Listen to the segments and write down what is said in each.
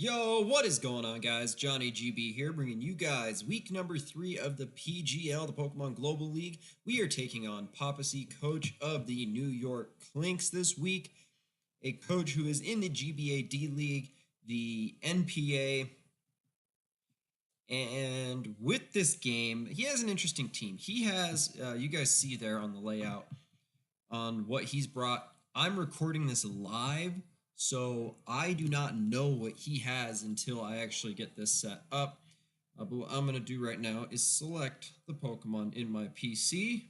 Yo, what is going on, guys? Johnny GB here, bringing you guys week number 3 of the PGL, the Pokemon Global League. We are taking on Papacy, coach of the New York Klinks this week, a coach who is in the GBA D League, the NPA, and with this game, he has an interesting team. He has, you guys see there on the layout, on what he's brought. I'm recording this live, so I do not know what he has until I actually get this set up. But what I'm going to do right now is select the Pokemon in my PC.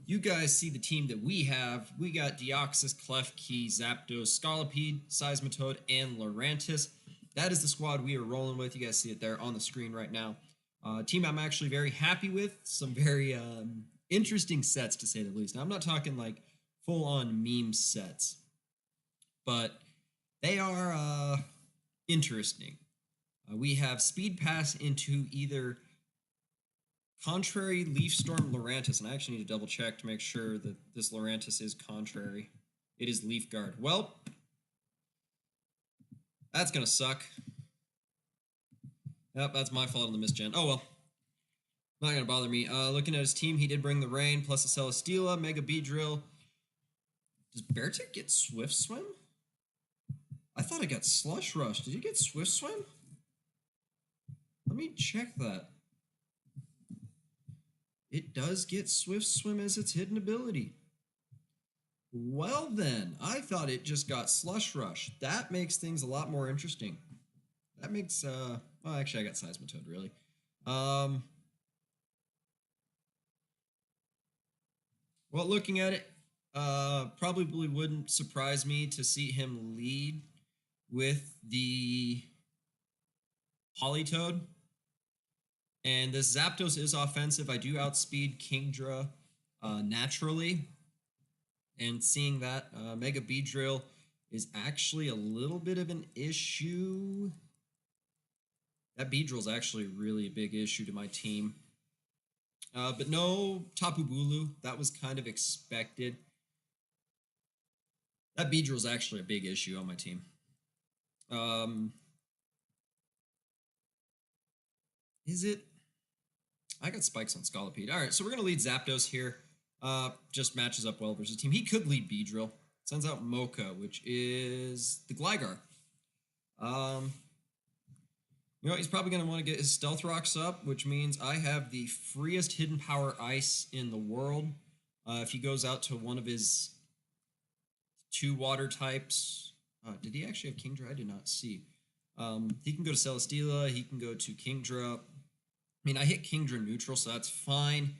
You guys see the team that we have. We got Deoxys, Klefki, Zapdos, Scolipede, Seismitoad, and Lurantis. That is the squad we are rolling with. You guys see it there on the screen right now. Team I'm actually very happy with. Some very interesting sets, to say the least. Now, I'm not talking like full-on meme sets, but they are interesting. We have Speed Pass into either Contrary, Leaf Storm, Lurantis, and I actually need to double check to make sure that this Lurantis is Contrary. It is Leaf Guard. Well, that's going to suck. Yep, that's my fault on the misgen. Oh well. Not going to bother me. Looking at his team, he did bring the Rain, plus a Celesteela, Mega Beedrill. Does Beartick get Swift Swim? I thought I got Slush Rush. Did he get Swift Swim? Let me check that. It does get Swift Swim as its hidden ability. Well then, I thought it just got Slush Rush. That makes things a lot more interesting. That makes, well, actually I got Seismitoad, really. Well, looking at it, probably wouldn't surprise me to see him lead with the Politoed. And this Zapdos is offensive. I do outspeed Kingdra naturally. And seeing that, Mega Beedrill is actually a little bit of an issue. That Beedrill is actually really a big issue to my team. But no Tapu Bulu. That was kind of expected. That Beedrill is actually a big issue on my team. Is it? I got spikes on Scolipede. All right, so we're going to lead Zapdos here. Just matches up well versus team. He could lead Beedrill. Sends out Mocha, which is the Gligar. You know, he's probably going to want to get his Stealth Rocks up, which means I have the freest Hidden Power Ice in the world. If he goes out to one of his 2 water types. Did he actually have Kingdra? I did not see. He can go to Celesteela. He can go to Kingdra. I mean, I hit Kingdra neutral, so that's fine.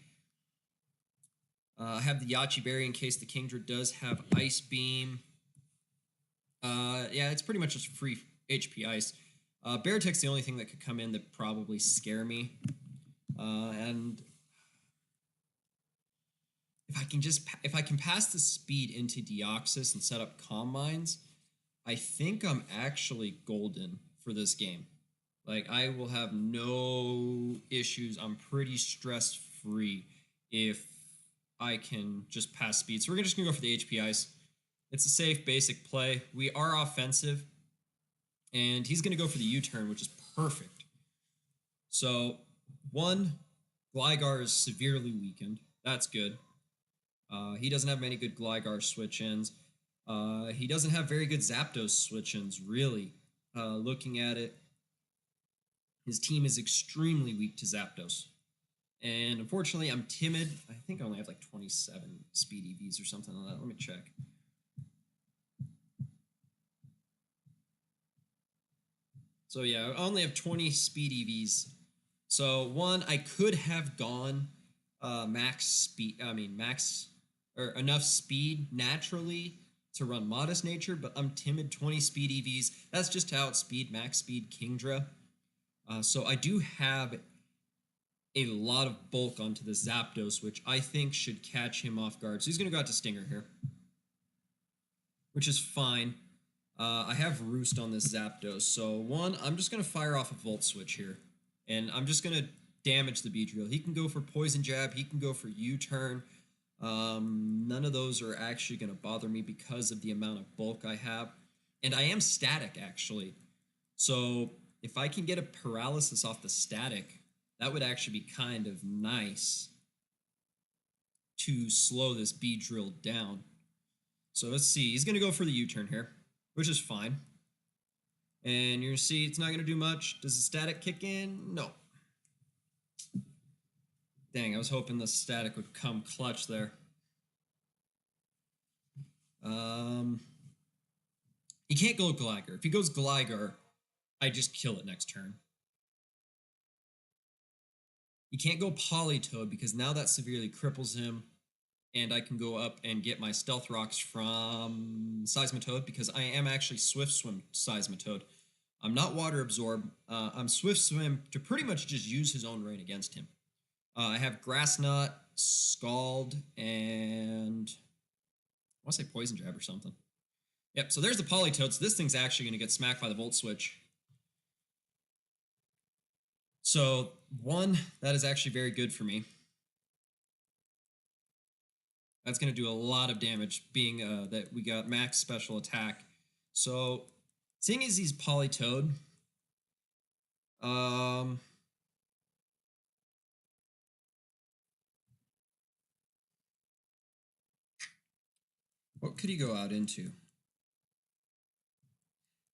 I have the Yachi Berry in case the Kingdra does have Ice Beam. Yeah, it's pretty much just free HP Ice. Beartick's the only thing that could come in that probably scare me. And if I can pass the speed into Deoxys and set up Calm Minds, I think I'm actually golden for this game. Like, I will have no issues. I'm pretty stress-free if I can just pass speed. So we're just going to go for the HP Ice. It's a safe, basic play. We are offensive. And he's going to go for the U-turn, which is perfect. So, 1, Gligar is severely weakened. That's good. He doesn't have many good Gligar switch-ins. He doesn't have very good Zapdos switch-ins, really. Looking at it, his team is extremely weak to Zapdos. And unfortunately, I'm timid. I think I only have like 27 speed EVs or something like that. Let me check. So yeah, I only have 20 speed EVs. So 1, I could have gone enough speed naturally to run Modest Nature, but I'm timid. 20 speed EVs. That's just to outspeed max speed Kingdra. So I do have a lot of bulk onto the Zapdos, which I think should catch him off guard. So he's going to go out to Stinger here, which is fine. I have Roost on this Zapdos. So 1, I'm just going to fire off a Volt Switch here, and I'm just going to damage the Beedrill. He can go for Poison Jab. He can go for U-turn. None of those are actually going to bother me because of the amount of bulk I have. And I am static, actually. So if I can get a paralysis off the static, that would actually be kind of nice to slow this Beedrill down. So let's see. He's going to go for the U-turn here, which is fine. And you're going to see it's not going to do much. Does the static kick in? No. Dang, I was hoping the static would come clutch there. He can't go Gligar. If he goes Gligar, I just kill it next turn. He can't go Politoed because now that severely cripples him, and I can go up and get my Stealth Rocks from Seismitoad because I am actually Swift Swim Seismitoad. I'm not Water Absorb. I'm Swift Swim to pretty much just use his own rain against him. I have Grass Knot, Scald, and I want to say Poison Jab or something. Yep, so there's the Politoed. So this thing's actually going to get smacked by the Volt Switch. So, one, that is actually very good for me. That's going to do a lot of damage, being that we got max special attack. So, seeing as he's Politoed, what could he go out into?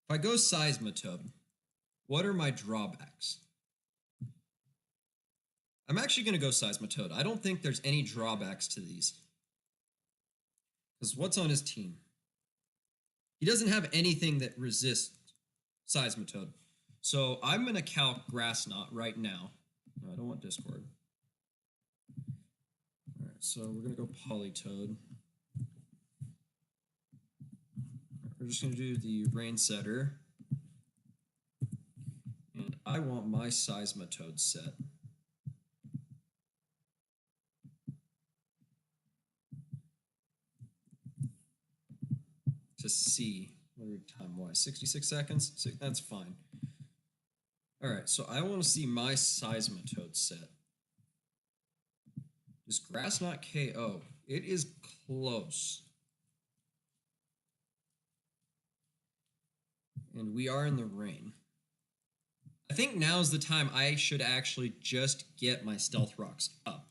If I go Seismitoad, what are my drawbacks? I'm actually going to go Seismitoad. I don't think there's any drawbacks to these. Because what's on his team? He doesn't have anything that resists Seismitoad. So I'm going to calc Grass Knot right now. No, I don't want Discord. All right, so we're going to go Politoed. We're just going to do the Rain Setter. And I want my Seismitoad set. To see, what are we time-wise? 66 seconds? So that's fine. All right, so I want to see my Seismitoad set. Does Grass Knot KO? It is close. And we are in the rain. I think now's the time I should actually just get my Stealth Rocks up.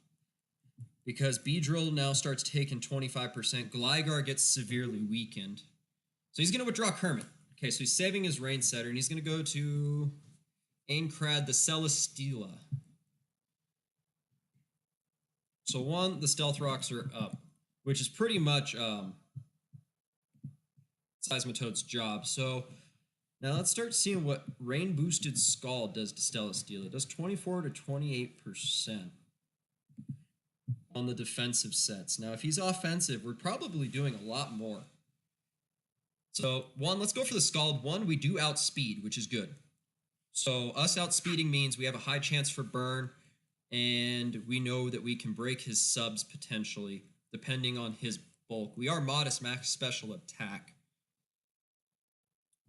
Because Beedrill now starts taking 25%. Gligar gets severely weakened. So he's going to withdraw Kermit. Okay, so he's saving his Rain Setter, and he's going to go to Aincrad the Celesteela. So one, the Stealth Rocks are up, which is pretty much Seismitoad's job. So now let's start seeing what Rain Boosted Scald does to Celesteela. It does 24 to 28% on the defensive sets. Now, if he's offensive, we're probably doing a lot more. So, one, let's go for the Scald. One, we do outspeed, which is good. So, us outspeeding means we have a high chance for burn, and we know that we can break his subs potentially, depending on his bulk. We are modest max special attack.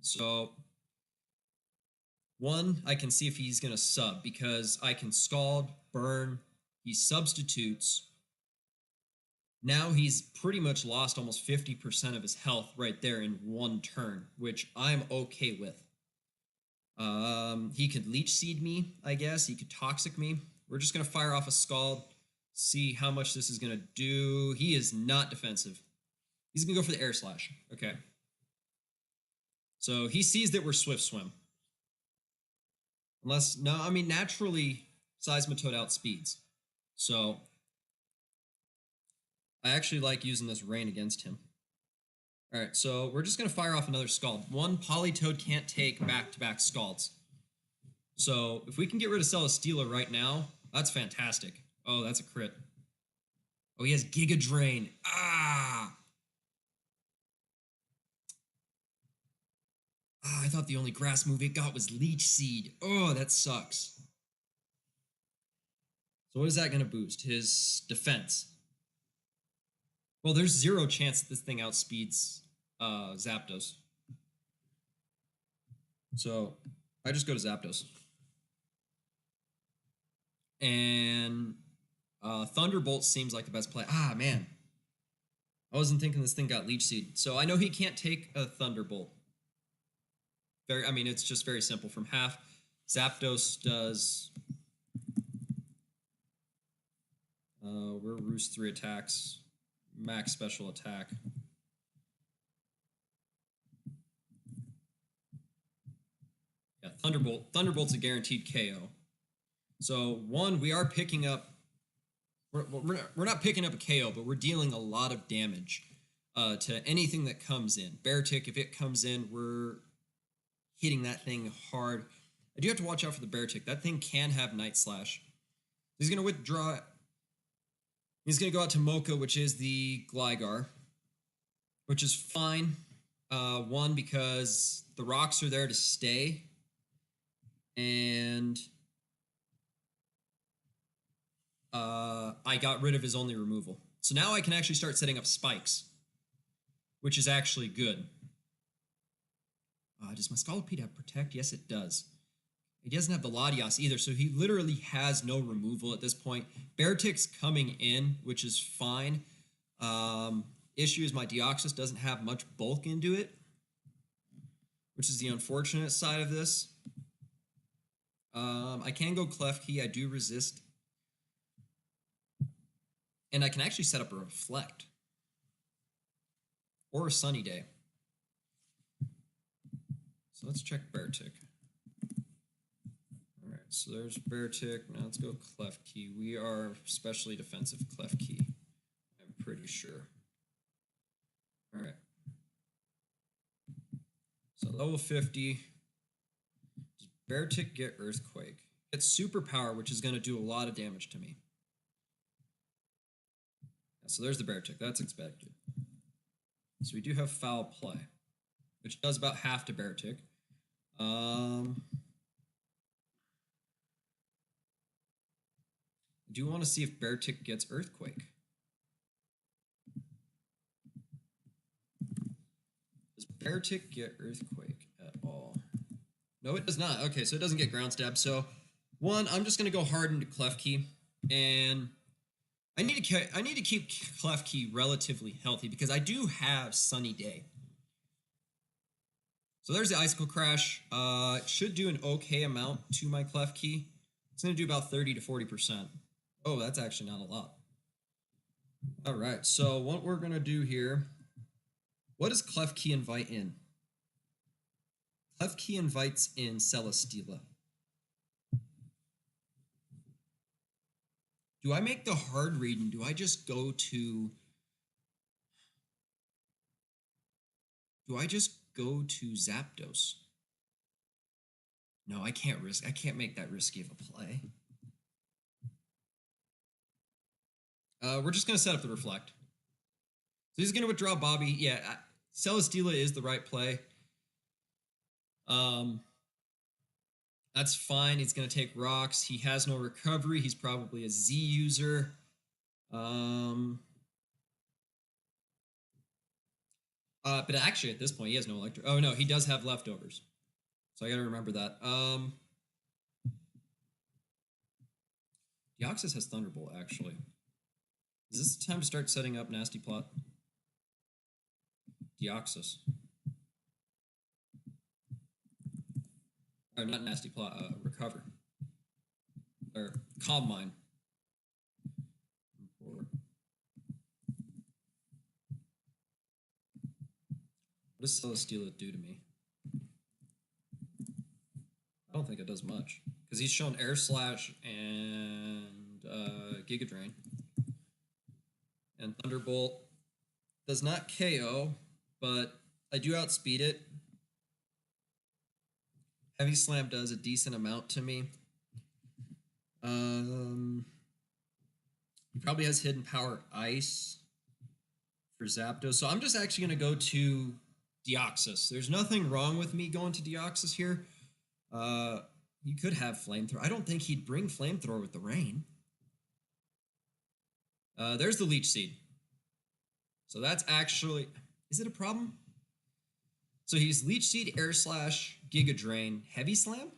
So, one, I can see if he's going to sub, because I can Scald, burn, he substitutes. Now he's pretty much lost almost 50% of his health right there in one turn, which I'm okay with. He could Leech Seed me, I guess. He could Toxic me. We're just going to fire off a Scald, see how much this is going to do. He is not defensive. He's going to go for the Air Slash. Okay. So he sees that we're Swift Swim. Unless, no, I mean, naturally, Seismitoad outspeeds. So I actually like using this Rain against him. All right, so we're just going to fire off another Scald. One, Politoad can't take back-to-back Scalds. So if we can get rid of Celesteela right now, that's fantastic. Oh, that's a crit. Oh, he has Giga Drain. Ah! I thought the only grass move it got was Leech Seed. Oh, that sucks. So what is that going to boost? His defense. Well, there's zero chance that this thing outspeeds Zapdos. So I just go to Zapdos. And Thunderbolt seems like the best play. Ah, man. I wasn't thinking this thing got Leech Seed. So I know he can't take a Thunderbolt. I mean, it's just very simple. From half, Zapdos does... we're Roost 3 attacks. Max special attack. Yeah, Thunderbolt. Thunderbolt's a guaranteed KO. So, one, we are picking up... We're not picking up a KO, but we're dealing a lot of damage to anything that comes in. Beartic, if it comes in, we're hitting that thing hard. I do have to watch out for the Beartic. That thing can have Night Slash. He's going to withdraw... He's going to go out to Mocha, which is the Gligar, which is fine. One, because the rocks are there to stay, and I got rid of his only removal. So now I can actually start setting up spikes, which is actually good. Does my Scolipede have Protect? Yes, it does. He doesn't have the Latias either, so he literally has no removal at this point. Beartic's coming in, which is fine. Issue is my Deoxys doesn't have much bulk into it, which is the unfortunate side of this. I can go Klefki. I do resist. And I can actually set up a Reflect. Or a Sunny Day. So let's check Beartic. Alright, so there's Beartic. Now let's go Klefki. We are specially defensive Klefki, I'm pretty sure. Alright. So level 50. Does Beartic get Earthquake? It's Superpower, which is going to do a lot of damage to me. Yeah, so there's the Beartic. That's expected. So we do have Foul Play, which does about half to Beartic. I do want to see if Beartic gets Earthquake. Does Beartic get Earthquake at all? No, it does not. Okay, so it doesn't get Ground Stab. So, one, I'm just going to go hard into Klefki, and I need to keep Klefki relatively healthy because I do have Sunny Day. So there's the Icicle Crash. It should do an okay amount to my Klefki. It's going to do about 30 to 40%. Oh, that's actually not a lot. All right, so what we're going to do here, what does Klefki invite in? Klefki invites in Celesteela. Do I make the hard read and do I just go to... Do I just go to Zapdos? No, I can't make that risky of a play. We're just going to set up the Reflect. So he's going to withdraw Bobby. Yeah, Celesteela is the right play. That's fine. He's going to take rocks. He has no recovery. He's probably a Z user. But actually, at this point, he has no electric. Oh, no, he does have leftovers. So I got to remember that. Deoxys has Thunderbolt, actually. Is this the time to start setting up Nasty Plot? Deoxys. Or not Nasty Plot, Recover. Or Calm Mind. What does Celesteela do to me? I don't think it does much. Because he's shown Air Slash and Giga Drain. And Thunderbolt does not KO, but I do outspeed it. Heavy Slam does a decent amount to me. He probably has Hidden Power Ice for Zapdos. So I'm just actually going to go to Deoxys. There's nothing wrong with me going to Deoxys here. He could have Flamethrower. I don't think he'd bring Flamethrower with the rain. There's the Leech Seed. So that's actually... Is it a problem? So he's Leech Seed, Air Slash, Giga Drain, Heavy Slam?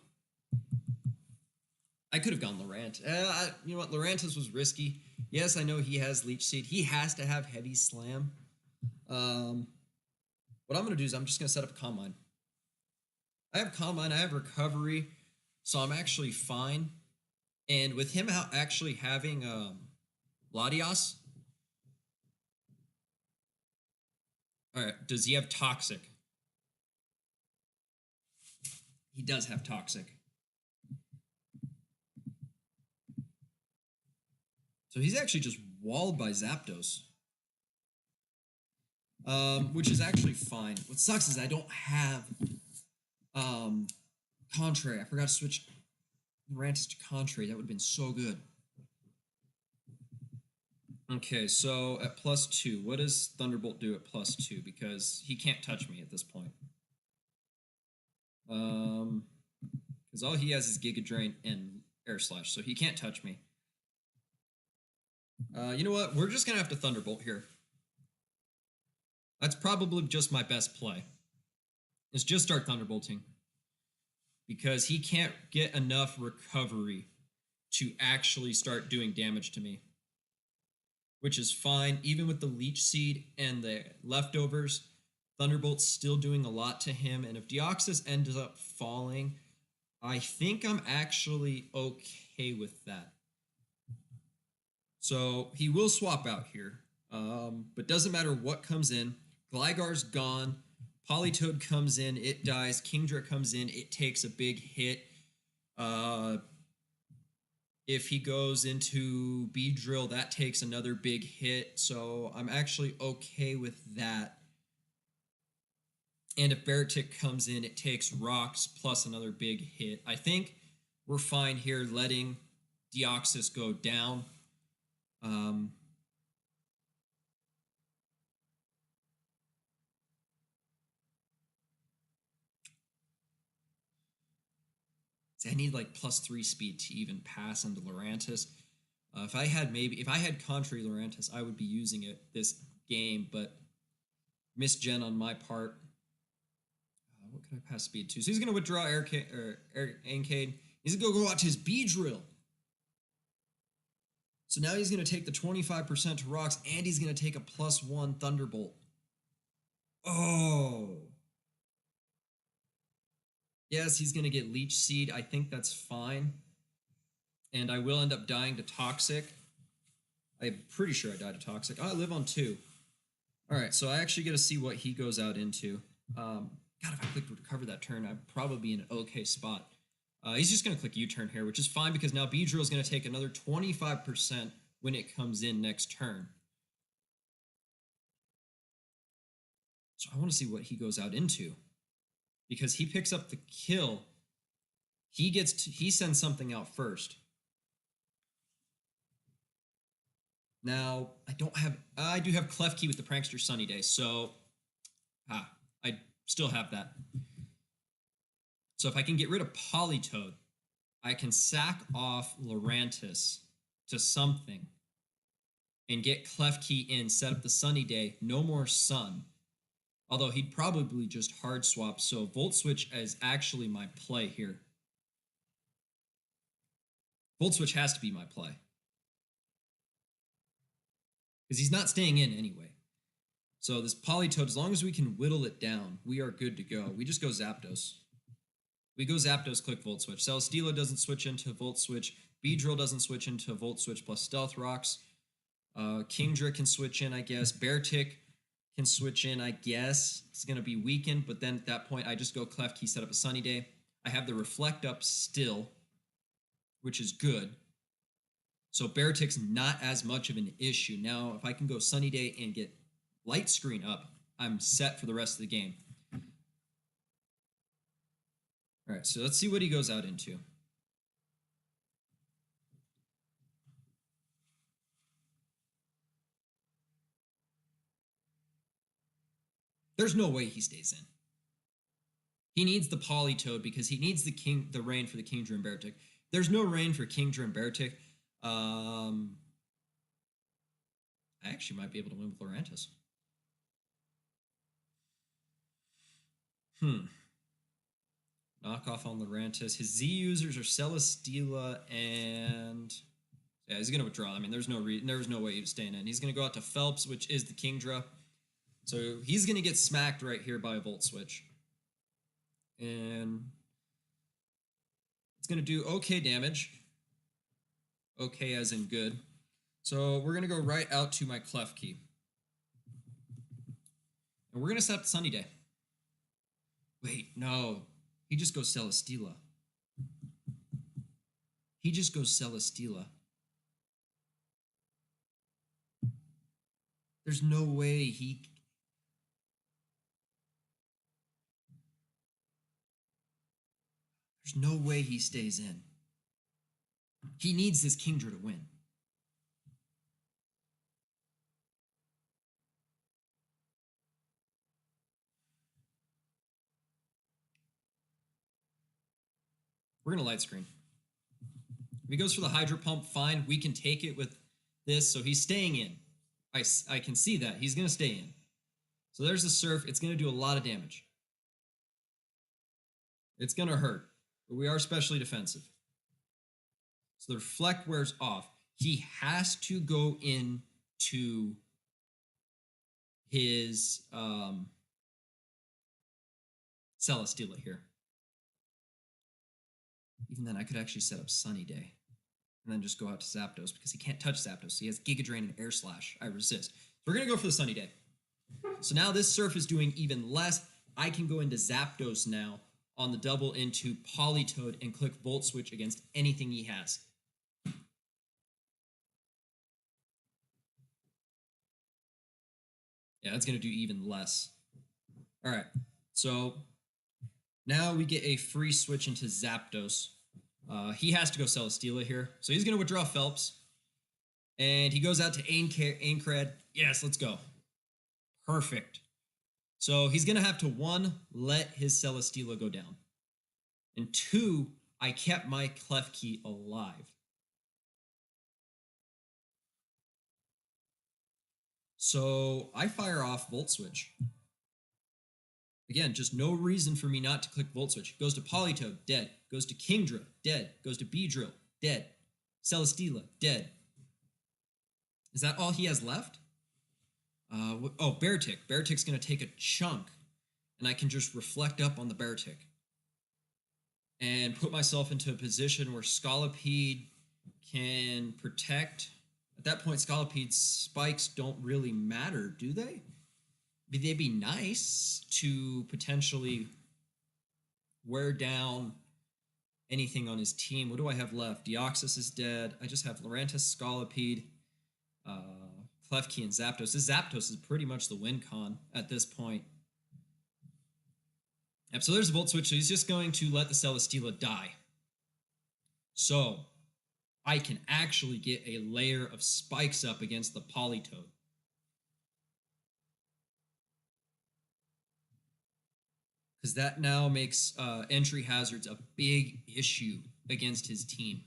I could have gone Laurent. You know what? Lurantis was risky. Yes, I know he has Leech Seed. He has to have Heavy Slam. What I'm going to do is I'm just going to set up a Calm Mind. I have Combine, I have Recovery, so I'm actually fine. And with him out actually having Latias, all right, does he have Toxic? He does have Toxic. So he's actually just walled by Zapdos. Which is actually fine. What sucks is I don't have Contrary. I forgot to switch Lurantis to Contrary. That would have been so good. Okay, so at +2, what does Thunderbolt do at +2? Because he can't touch me at this point. Because all he has is Giga Drain and Air Slash, so he can't touch me. You know what? We're just gonna have to Thunderbolt here. That's probably just my best play. Is just start Thunderbolting. Because he can't get enough recovery to actually start doing damage to me. Which is fine. Even with the Leech Seed and the leftovers, Thunderbolt's still doing a lot to him. And if Deoxys ends up falling, I think I'm actually okay with that. So he will swap out here. But doesn't matter what comes in. Gligar's gone. Politoed comes in, it dies. Kingdra comes in, it takes a big hit. If he goes into Beedrill, that takes another big hit. So I'm actually okay with that. And if Beartic comes in, it takes Rocks plus another big hit. I think we're fine here letting Deoxys go down. I need like +3 speed to even pass into Lurantis. If I had Contrary Lurantis, I would be using it this game, but misgen on my part. What can I pass speed to? So he's going to withdraw Ancade. He's going to go out to his Beedrill. So now he's going to take the 25% to Rocks, and he's going to take a +1 Thunderbolt. Oh. Yes, he's going to get Leech Seed. I think that's fine. And I will end up dying to Toxic. I'm pretty sure I died to Toxic. Oh, I live on 2. All right, so I actually get to see what he goes out into. God, if I clicked recover that turn, I'd probably be in an okay spot. He's just going to click U-turn here, which is fine because now Beedrill is going to take another 25% when it comes in next turn. So I want to see what he goes out into. Because he picks up the kill, he sends something out first. Now, I do have Klefki with the Prankster Sunny Day, so I still have that. So if I can get rid of Politoed, I can sack off Lurantis to something and get Klefki in, set up the Sunny Day, no more Sun. Although he'd probably just hard swap, so Volt Switch is actually my play here. Volt Switch has to be my play. Because he's not staying in anyway. So this Politoed, as long as we can whittle it down, we are good to go. We just go Zapdos. We go Zapdos, click Volt Switch. Celesteela doesn't switch into Volt Switch. Beedrill doesn't switch into Volt Switch plus Stealth Rocks. Kingdra can switch in, I guess. Beartic can switch in, I guess. It's going to be weakened, but then at that point, I just go Klefki, set up a Sunny Day. I have the Reflect up still, which is good. So Beartic's not as much of an issue. Now, if I can go Sunny Day and get Light Screen up, I'm set for the rest of the game. All right, so let's see what he goes out into. There's no way he stays in. He needs the Politoed because he needs the rain for the Kingdra and Beartic. There's no rain for Kingdra and Beartic. I actually might be able to win with Lurantis. Knockoff on Lurantis. His Z users are Celesteela and... Yeah, he's going to withdraw. I mean, there's no way he's staying in. He's going to go out to Phelps, which is the Kingdra. So he's going to get smacked right here by a Volt Switch. And it's going to do okay damage. Okay as in good. So we're going to go right out to my Clef Key. And we're going to set up Sunny Day. Wait, no. He just goes Celesteela. He just goes Celesteela. There's no way he... There's no way he stays in. He needs this Kingdra to win. We're going to light screen. If he goes for the Hydro Pump, fine. We can take it with this. So he's staying in. I can see that. He's going to stay in. So there's the Surf. It's going to do a lot of damage. It's going to hurt. But we are specially defensive. So the Reflect wears off. He has to go into his Celesteela here. Even then, I could actually set up Sunny Day and then just go out to Zapdos because he can't touch Zapdos. He has Giga Drain and Air Slash. I resist. So we're going to go for the Sunny Day. So now this Surf is doing even less. I can go into Zapdos now on the double into Politoed and click Volt Switch against anything he has. Yeah, that's going to do even less. All right, so now we get a free switch into Zapdos. He has to go Celesteela here. So he's going to withdraw Phelps. And he goes out to Aincrad. Yes, let's go. Perfect. So he's going to have to, 1, let his Celesteela go down. And 2, I kept my Clef Key alive. So I fire off Volt Switch. Again, just no reason for me not to click Volt Switch. Goes to Politoed, dead. Goes to Kingdra, dead. Goes to Beedrill, dead. Celesteela, dead. Is that all he has left? Oh, Beartick. Beartick's going to take a chunk, and I can just reflect up on the Beartick and put myself into a position where Scolipede can protect. At that point, Scolipede's spikes don't really matter, do they? They'd be nice to potentially wear down anything on his team. What do I have left? Deoxys is dead. I just have Lurantis, Scolipede, Klefki, and Zapdos. This Zapdos is pretty much the win con at this point. Yep, so there's the Volt Switch. So he's just going to let the Celesteela die. So I can actually get a layer of spikes up against the Politoed. Because that now makes entry hazards a big issue against his team.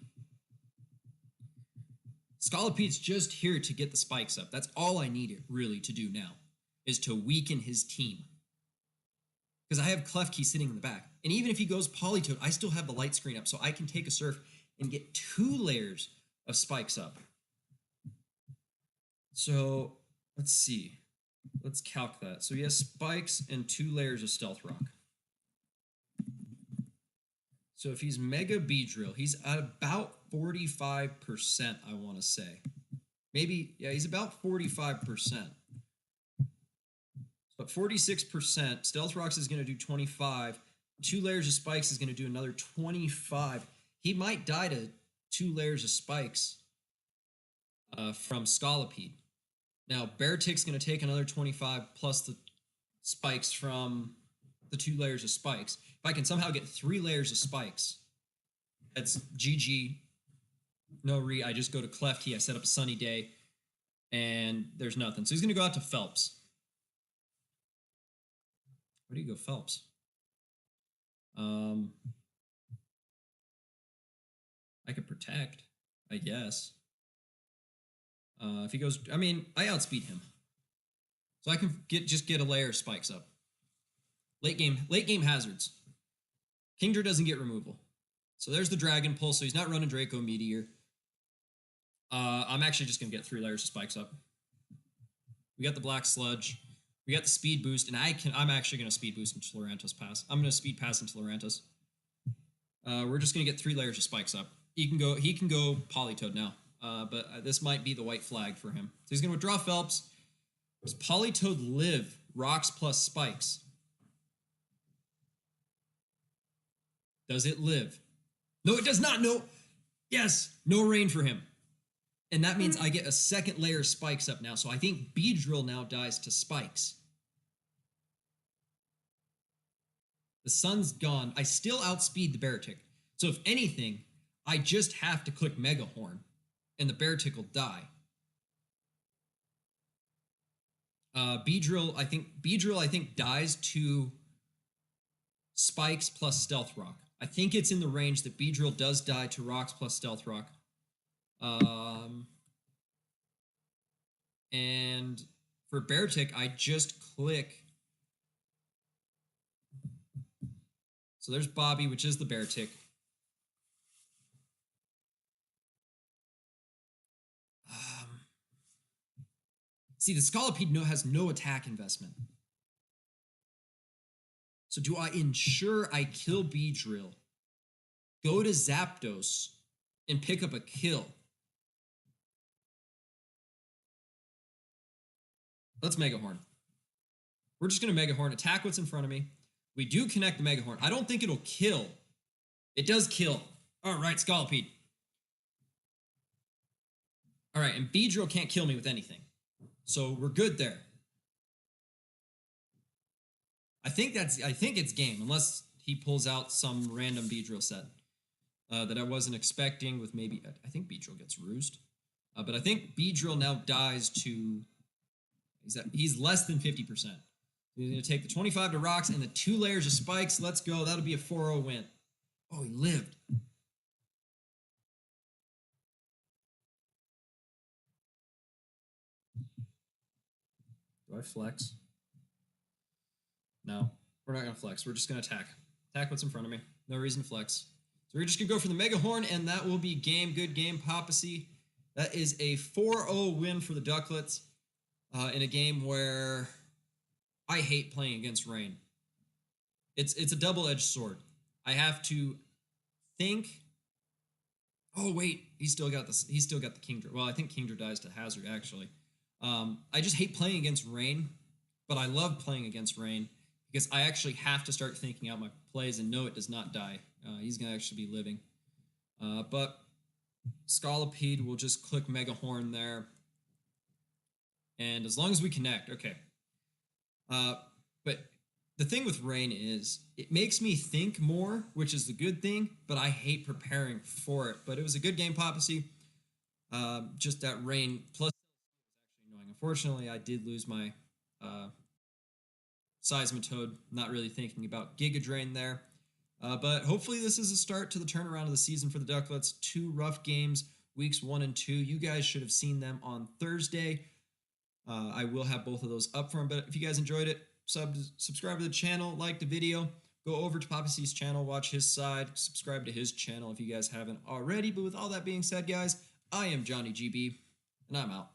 Scolipede's just here to get the spikes up. That's all I need it really to do now, is to weaken his team. Because I have Klefki sitting in the back. And even if he goes Politoed, I still have the light screen up, so I can take a Surf and get 2 layers of spikes up. So, let's see. Let's calc that. So he has spikes and 2 layers of Stealth Rock. So if he's Mega Beedrill, he's at about 45%, I want to say. Maybe, yeah, he's about 45%. But 46%, Stealth Rocks is going to do 25. 2 layers of spikes is going to do another 25. He might die to 2 layers of spikes from Scolipede. Now, Beartick's going to take another 25 plus the spikes from the 2 layers of spikes. If I can somehow get 3 layers of spikes, that's GG. No re. I just go to Klefki. I set up a Sunny Day, and there's nothing. So he's going to go out to Phelps. Where do you go, Phelps? I could protect, I guess. If he goes, I mean, I outspeed him, so I can just get a layer of spikes up. Late game hazards. Kingdra doesn't get removal, so there's the Dragon Pulse. So he's not running Draco Meteor. I'm actually just gonna get 3 layers of spikes up. We got the Black Sludge. We got the speed boost, and I'm actually going to speed boost into Lorantos pass. I'm going to speed pass into Lorantos. We're just going to get 3 layers of spikes up. He can go Polytoad now, but this might be the white flag for him. So he's going to withdraw Phelps. Does Polytoad live rocks plus spikes? Does it live? No, it does not. No. Yes, no rain for him. And that means I get a second layer of spikes up now. So I think Beedrill now dies to spikes. The sun's gone. I still outspeed the Beartic. So if anything, I just have to click Mega Horn, and the Beartic will die. Beedrill, I think dies to spikes plus Stealth Rock. I think it's in the range that Beedrill does die to rocks plus Stealth Rock. And for Beartic, I just click. So there's Bobby, which is the Beartic. See, the Scolipede has no attack investment. So do I ensure I kill Beedrill, go to Zapdos, and pick up a kill? Let's Mega Horn. We're just going to Mega Horn, attack what's in front of me. We do connect the Mega Horn. I don't think it'll kill. It does kill. All right, Scolipede. All right, and Beedrill can't kill me with anything. So we're good there. I think it's game, unless he pulls out some random Beedrill set that I wasn't expecting with maybe, I think Beedrill gets Roost. But I think Beedrill now dies to, he's less than 50%. He's going to take the 25 to rocks and the 2 layers of spikes. Let's go. That'll be a 4-0 win. Oh, he lived. Do I flex? No, we're not going to flex. We're just going to attack. Attack what's in front of me. No reason to flex. So we're just going to go for the Mega Horn, and that will be game. Good game, Papacy. That is a 4-0 win for the Duckletts in a game where I hate playing against rain. It's a double-edged sword. I have to think. Oh wait, he's still got the Kingdra. Well, I think Kingdra dies to Hazard actually. I just hate playing against rain, but I love playing against rain because I actually have to start thinking out my plays, and no, it does not die. He's gonna actually be living. But Scolipede will just click Mega Horn there, and as long as we connect, okay. But the thing with rain is it makes me think more, which is the good thing, but I hate preparing for it. But it was a good game, Papacy. Just that rain plus actually annoying. Unfortunately, I did lose my Seismitoad, not really thinking about Giga Drain there. But hopefully this is a start to the turnaround of the season for the Duckletts. 2 rough games, weeks 1 and 2. You guys should have seen them on Thursday. I will have both of those up for them, but if you guys enjoyed it, subscribe to the channel, like the video, go over to Papacy's channel, watch his side, subscribe to his channel if you guys haven't already. But with all that being said, guys, I am Johnny GB, and I'm out.